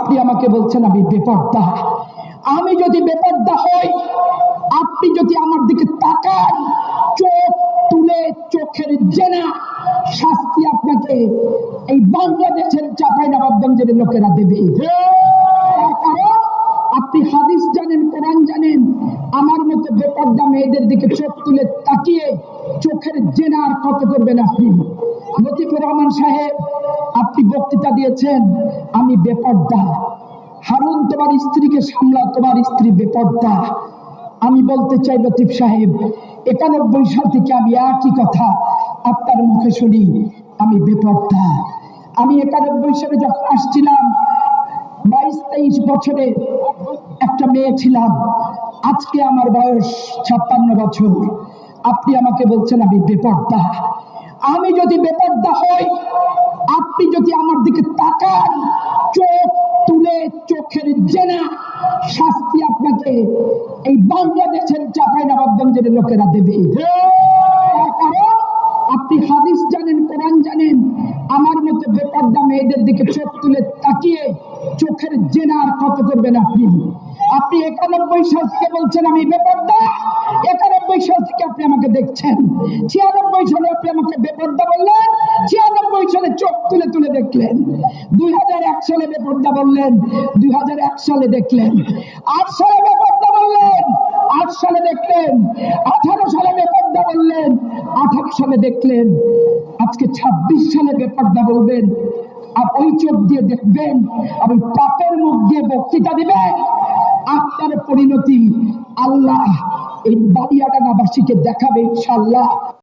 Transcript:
আপনি আমাকে বলছেন আমি বেপরদা। আমি যদি বেপরদা হই, আপনি যদি আমার দিকে তাকান, চোখ তুলে চোখের জেনা শাস্তি আপনাকে এই বাংলাদেশের চাঁপাইনবাবগঞ্জের লোকেরা দেবে। কারণ আপনি হাদিস জানেন, কোরআন জানেন, আমার মতো বেপরদা মেয়েদের দিকে চোখ তুলে তাকিয়ে চোখের জেনা আর কত করবেন আপনি? লতিফুর রহমান সাহেব, আপনি বক্তৃতা দিয়েছেন আমি বেপরদা। হারুন, তোমার স্ত্রীকে সামলা, তোমার স্ত্রী বেপরদা। আমি বলতে চাই লতিফ সাহেব, 91 সাল থেকে আমি একই কথা আপনার মুখে শুনি, আমি বেপরদা। আমি 91 সালে যখন আসছিলাম 22-23 বছরে একটা মেয়ে ছিলাম, আজকে আমার বয়স 56 বছর। আপনি আমাকে বলছেন আমি বেপরদা। আমি যদি বেপরদা হই, আপনি যদি আমার দিকে তাকান, চোখ তুলে চোখের জেনা শাস্তি আপনাকে এই বাংলাদেশের চাঁপাইনবাবগঞ্জের লোকেরা দেবে। কারণ আপনি হাদিস জানেন, কোরআন জানেন, আমার মতো বেপরদা মেয়েদের দিকে চোখ তুলে তাকিয়ে চোখের জেনা আর কত করবেন আপনি? আপনি 91 সাল থেকে বলছেন আমি বেপরদা। 91 সাল থেকে আপনি আমাকে দেখছেন। 96 সালে আপনি আমাকে বেপরদা বললেন, 96 সালে চোখ তুলে তুলে দেখলেন। 2001 সালে বেপরদা বললেন, 2001 সালে দেখলেন। 8 সালে বেপরদা বললেন, 8 সালে দেখলেন। 18 সালে বেপরদা বললেন, 18 সালে দেখলেন। আজকে 26 সালে বেপরদা বলবেন, আর ওই চোখ দিয়ে দেখবেন, আর ওই পাপের মুখ দিয়ে বক্তৃতা দিবেন। আপনার পরিণতি আল্লাহ এই বালিয়াডাঙ্গাবাসীকে দেখাবে ইনশাআল্লাহ।